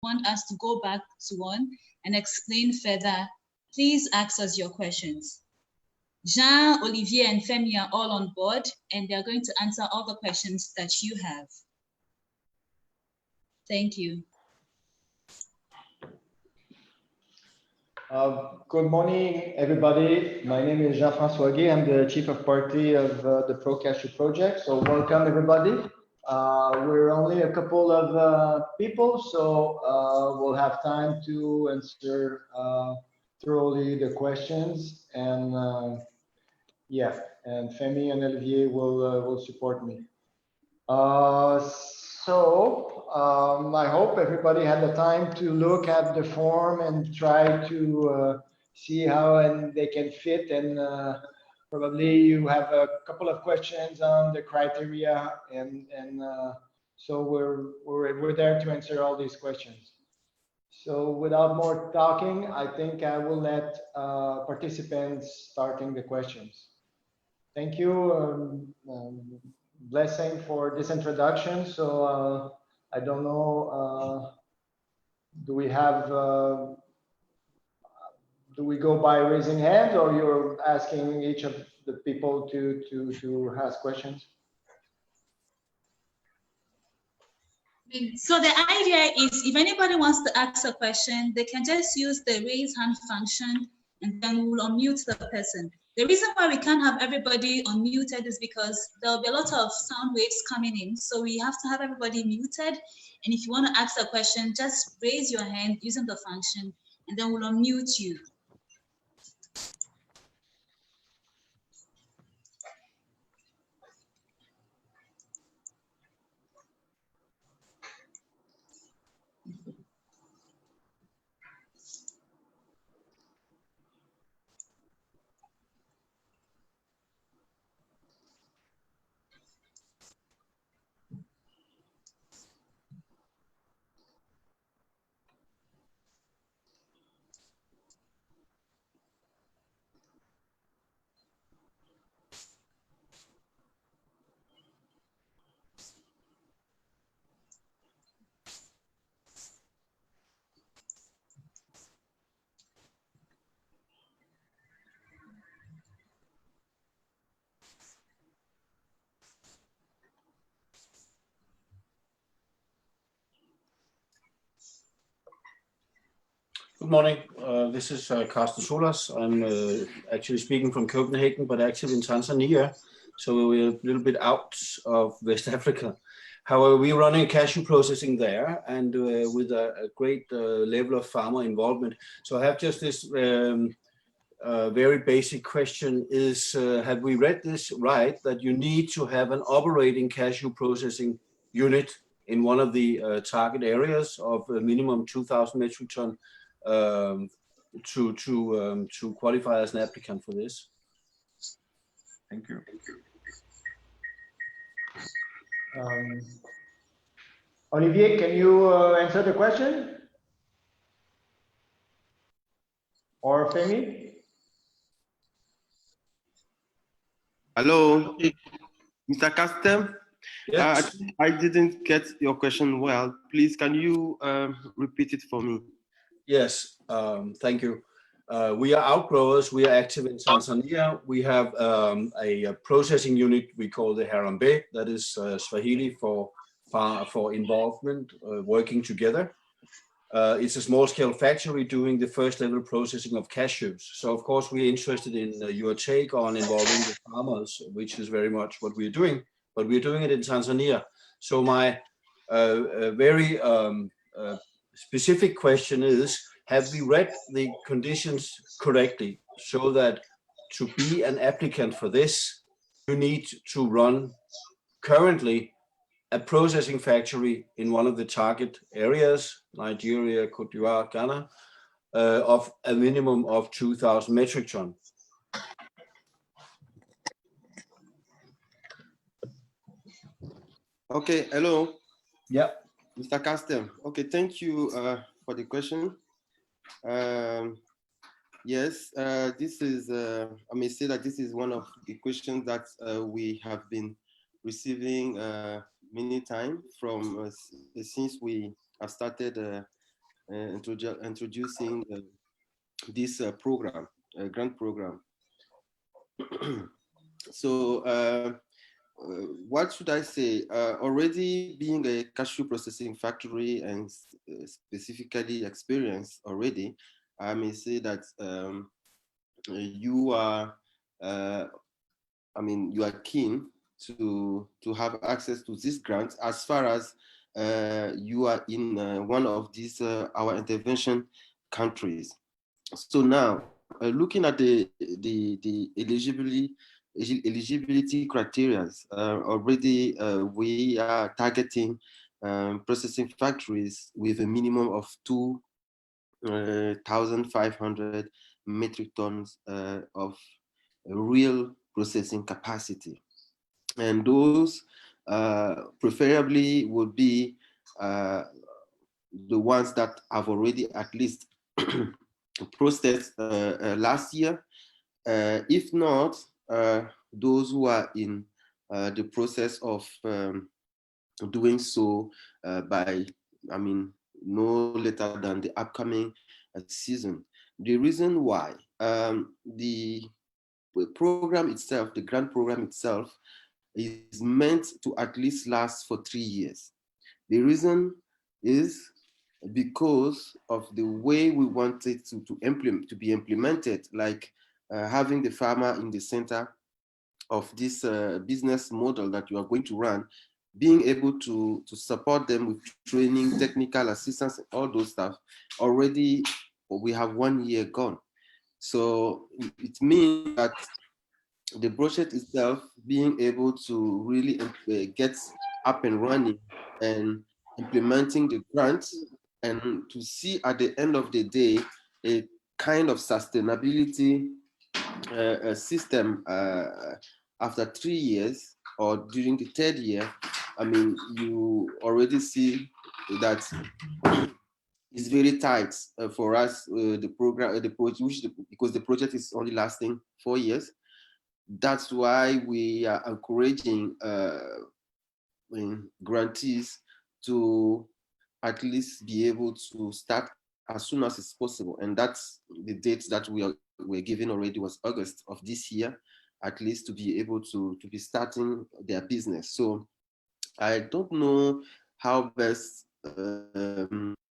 want us to go back to one and explain further, please ask us your questions. Jean, Olivier, and Femi are all on board, and they're going to answer all the questions that you have. Thank you. Good morning, everybody. My name is Jean-François Guy. I'm the Chief of Party of the Pro Cashew project. So welcome, everybody. We're only a couple of people, so we'll have time to answer thoroughly the questions. And yeah, and Femi and Olivier will support me. I hope everybody had the time to look at the form and try to see how they can fit. And probably you have a couple of questions on the criteria, and so we're there to answer all these questions. So without more talking, I think I will let participants starting the questions. Thank you. Blessing for this introduction. So I don't know, do we go by raising hands, or you're asking each of the people to ask questions? So the idea is, if anybody wants to ask a question, they can just use the raise hand function, and then we'll unmute the person. The reason why we can't have everybody unmuted is because there'll be a lot of sound waves coming in. So we have to have everybody muted. And if you want to ask a question, just raise your hand using the function, and then we'll unmute you. Good morning. This is Carsten Solas. I'm actually speaking from Copenhagen, but active in Tanzania. So we're a little bit out of West Africa. However, we're running cashew processing there, and with a great level of farmer involvement. So I have just this very basic question is, have we read this right, that you need to have an operating cashew processing unit in one of the target areas of a minimum 2,000 metric ton to qualify as an applicant for this? Thank you. Olivier, can you answer the question? Or Femi? Hello, Mr. Castem. Yes. I didn't get your question well. Please, can you repeat it for me? Yes, thank you. We are outgrowers. We are active in Tanzania. We have a processing unit we call the Harambee, that is Swahili for involvement, working together. It's a small-scale factory doing the first-level processing of cashews. So, of course, we're interested in your take on involving the farmers, which is very much what we're doing, but we're doing it in Tanzania. So my very specific question is, have we read the conditions correctly, so that to be an applicant for this, you need to run currently a processing factory in one of the target areas, Nigeria, Cote d'Ivoire, Ghana, of a minimum of 2,000 metric ton? Okay, hello. Yeah. Mr. Castem. Okay, thank you for the question. Yes, this is, I may say that this is one of the questions that we have been receiving many times from since we have started introducing this program, grant program. So what should I say? Already being a cashew processing factory and specifically experienced already, I may say that you are, you are keen to have access to this grant as far as you are in one of these our intervention countries. So now, looking at the eligibility criteria, already we are targeting processing factories with a minimum of 2,500 metric tons of real processing capacity. And those preferably would be the ones that have already at least processed last year. If not, those who are in the process of doing so by, no later than the upcoming season. The reason why the program itself, the grant program itself, is meant to at least last for 3 years. The reason is because of the way we want it to be implemented, like having the farmer in the center of this business model that you are going to run, being able to support them with training, technical assistance, all those stuff. Already we have 1 year gone. So it means that the project itself being able to really get up and running and implementing the grants, and to see at the end of the day a kind of sustainability system after 3 years or during the 3rd year. You already see that it's very tight for us, the program, because the project is only lasting 4 years. That's why we are encouraging grantees to at least be able to start as soon as it's possible. And that's the date that we're given already, was August of this year, at least to be able to be starting their business. So I don't know how best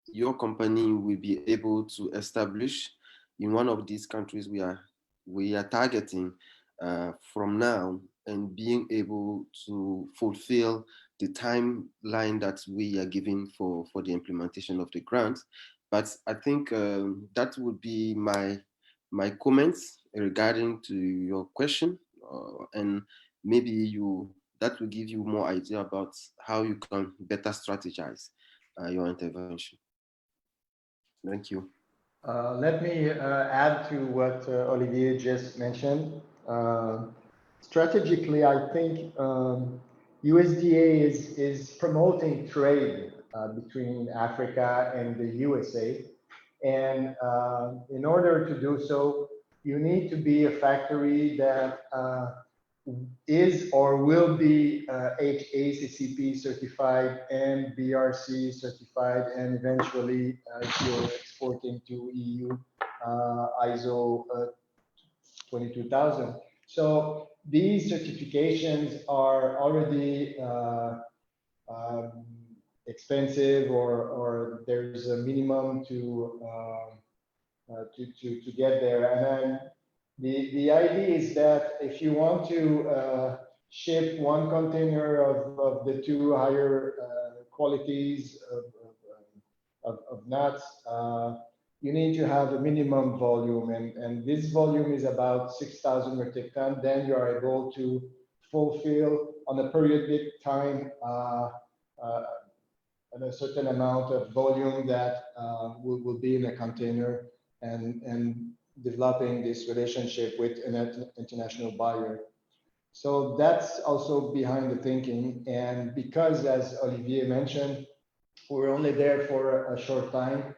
your company will be able to establish in one of these countries we are targeting from now, and being able to fulfill the timeline that we are giving for the implementation of the grant. But I think that would be my comments regarding to your question, and maybe that will give you more idea about how you can better strategize your intervention. Thank you. Let me add to what Olivier just mentioned. Strategically, I think USDA is promoting trade between Africa and the USA. And in order to do so, you need to be a factory that is or will be ACCP certified and BRC certified, and eventually if you're exporting to EU, ISO 22000. So these certifications are already expensive, or there's a minimum to get there. And then the idea is that if you want to ship one container of the 2 higher qualities of nuts, you need to have a minimum volume, and this volume is about 6,000 metric tons. Then you are able to fulfill on a periodic time a certain amount of volume that will be in a container, and developing this relationship with an international buyer. So that's also behind the thinking. And because, as Olivier mentioned, we're only there for a short time,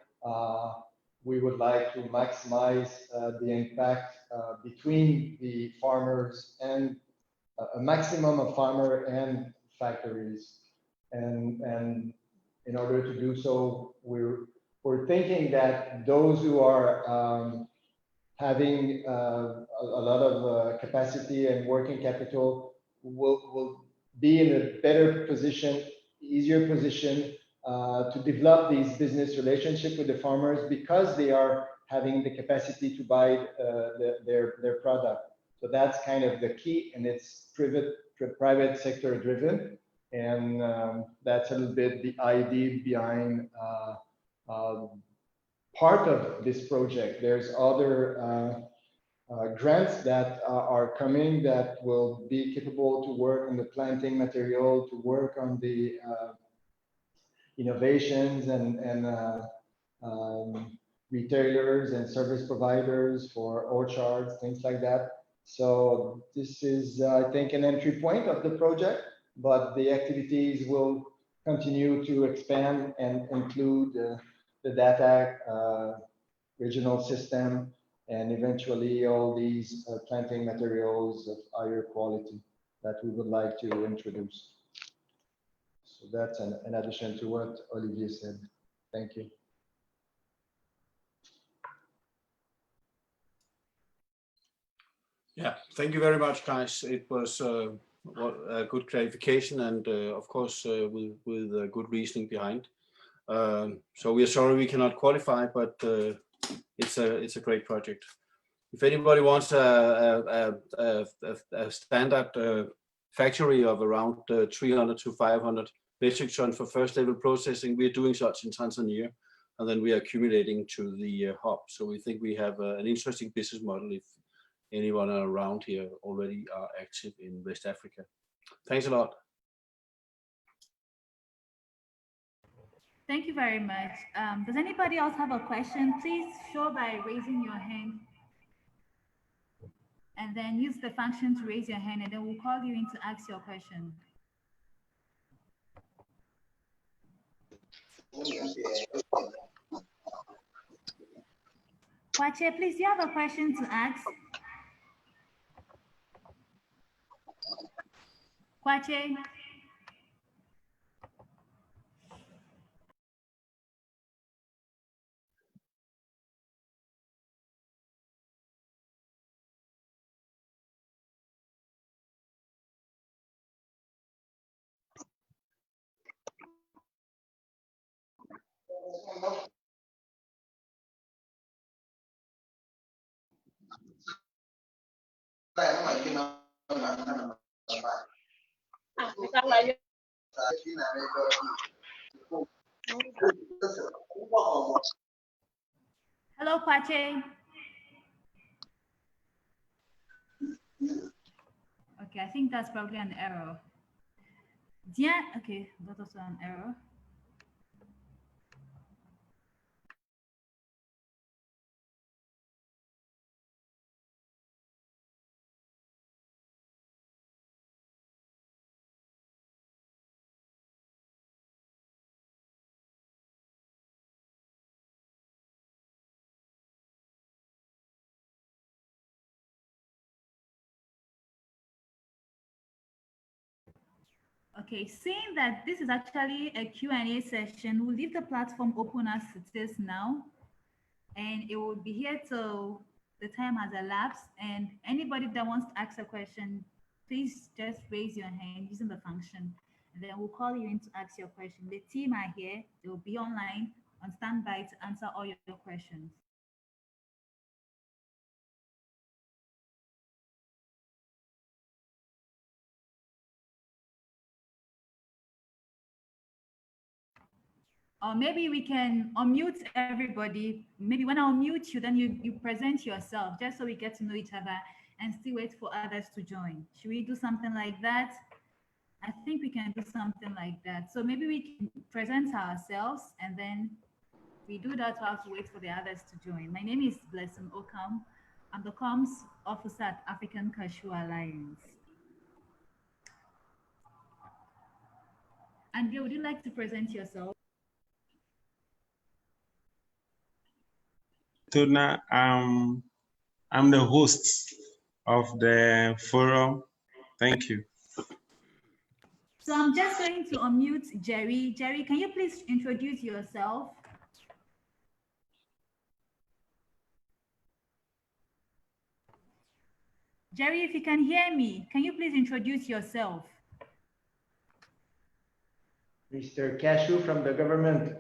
we would like to maximize the impact between the farmers, and a maximum of farmer and factories. And in order to do so, we're we're thinking that those who are having a lot of capacity and working capital will be in a better position, easier position to develop these business relationships with the farmers because they are having the capacity to buy their product. So that's kind of the key, and it's private sector driven. And that's a little bit the idea behind part of this project. There's other grants that are coming that will be capable to work on the planting material, to work on the innovations and retailers and service providers for orchards, things like that. So this is, I think, an entry point of the project, but the activities will continue to expand and include the data regional system and eventually all these planting materials of higher quality that we would like to introduce. So that's an addition to what Olivier said. Thank you. Yeah, thank you very much, guys. It was a good clarification and, of course, with good reasoning behind. So we are sorry we cannot qualify, but it's a great project. If anybody wants a standard factory of around 300 to 500 metric tons for first level processing, we're doing such in Tanzania, and then we are accumulating to the hub. So we think we have an interesting business model if anyone around here already are active in West Africa. Thanks a lot. Thank you very much. Does anybody else have a question? Please show by raising your hand. And then use the function to raise your hand, and then we'll call you in to ask your question. Kwache, please, do you have a question to ask? Kwache? Hello, Kwache. Okay, I think that's probably an error. Yeah, okay, that's also an error. Okay, seeing that this is actually a Q&A session, we'll leave the platform open as it is now, and it will be here till the time has elapsed. And anybody that wants to ask a question, please just raise your hand using the function, and then we'll call you in to ask your question. The team are here, they will be online on standby to answer all your questions. Or maybe we can unmute everybody. Maybe when I unmute you, then you present yourself, just so we get to know each other and still wait for others to join. Should we do something like that? I think we can do something like that. So maybe we can present ourselves, and then we do that while we wait for the others to join. My name is Blessing Okam. I'm the comms officer at African Cashew Alliance. Andrea, would you like to present yourself? Tuna, I'm the host of the forum. Thank you. So I'm just going to unmute Jerry. Jerry, can you please introduce yourself? Jerry, if you can hear me, can you please introduce yourself? Mr. Cashew from the government.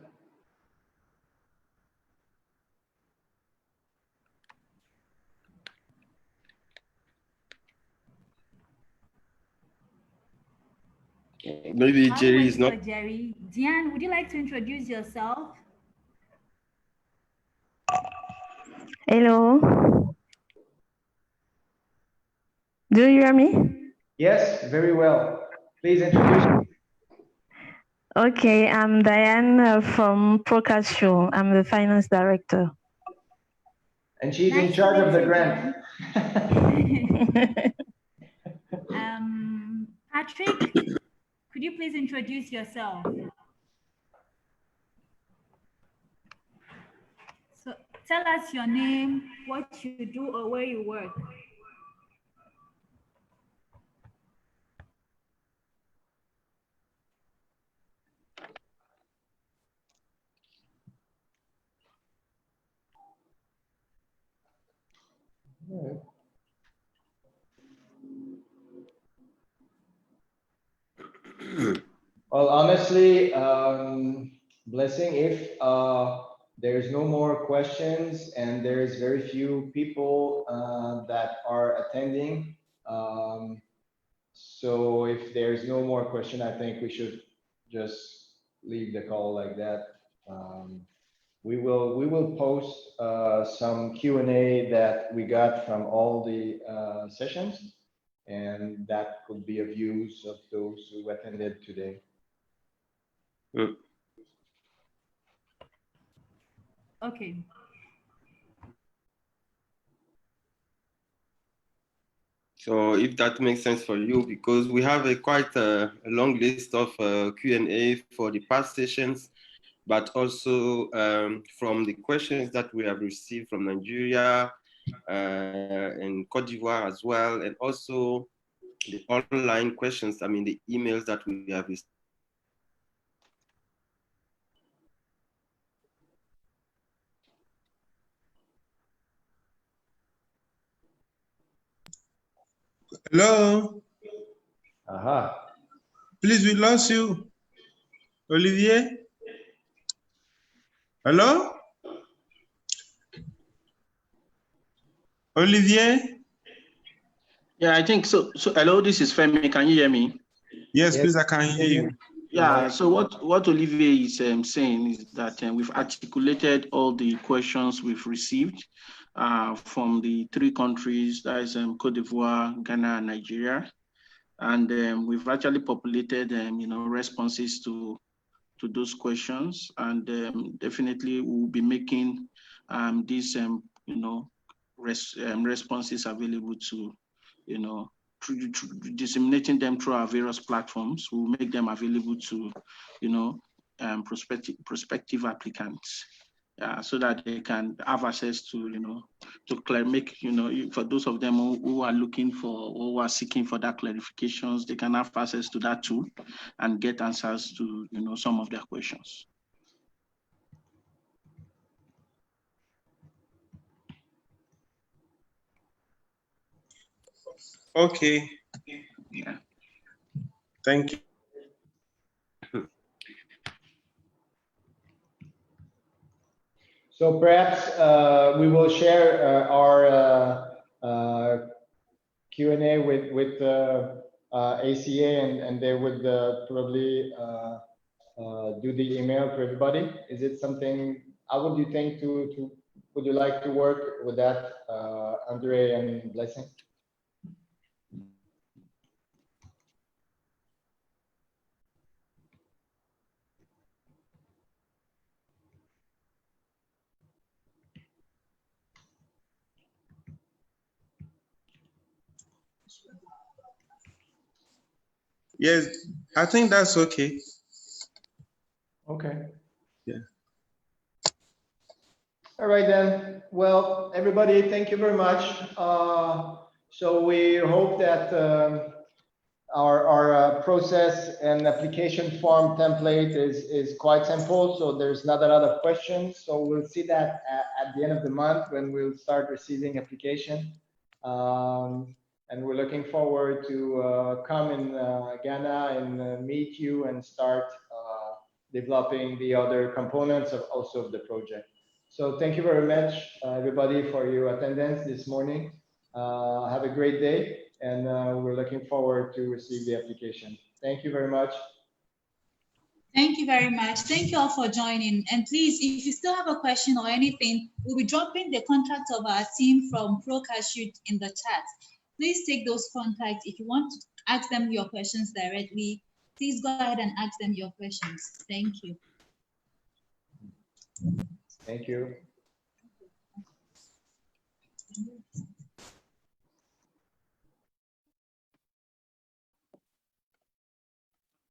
Maybe While Jerry we is wait not. for Jerry, Diane, would you like to introduce yourself? Hello. Do you hear me? Yes, very well. Please introduce. Okay, I'm Diane from Cashew. I'm the finance director. And she's in Nice to charge of meet the you, grant. Patrick, could you please introduce yourself? So tell us your name, what you do, or where you work. Well, honestly, Blessing, if there's no more questions and there's very few people that are attending, so if there's no more question, I think we should just leave the call like that. We will post some Q&A that we got from all the sessions, and that could be of use of those who attended today. Okay. So if that makes sense for you, because we have quite a long list of Q&A for the past sessions, but also from the questions that we have received from Nigeria and Cote d'Ivoire as well, and also the online questions, I mean the emails that we have received. Hello. Aha. Please, we lost you. Olivier? Hello? Olivier? Yeah, I think so. So, hello, this is Femi. Can you hear me? Yes, please, I can hear you. Yeah, so what Olivier is saying is that we've articulated all the questions we've received from the three countries, that is Cote d'Ivoire, Ghana, and Nigeria. And we've actually populated responses to those questions. And definitely we'll be making these responses available to, disseminating them through our various platforms. We'll make them available to, prospective applicants, so that they can have access to, for those of them who are looking for, or who are seeking for that clarifications, they can have access to that tool and get answers to, some of their questions. Okay. Yeah. Thank you. So perhaps we will share our Q&A with ACA, and they would probably do the email to everybody. Is it something? How would you think to would you like to work with that, Andre and Blessing? Yes, I think that's okay. Okay. Yeah. All right then. Well, everybody, thank you very much. So we hope that our process and application form template is quite simple. So there's not a lot of questions. So we'll see that at the end of the month when we'll start receiving application. And we're looking forward to come in Ghana and meet you and start developing the other components of also of the project. So thank you very much, everybody, for your attendance this morning. Have a great day, and we're looking forward to receive the application. Thank you very much. Thank you very much. Thank you all for joining. And please, if you still have a question or anything, we'll be dropping the contact of our team from Cashew in the chat. Please take those contacts. If you want to ask them your questions directly, please go ahead and ask them your questions. Thank you. Thank you.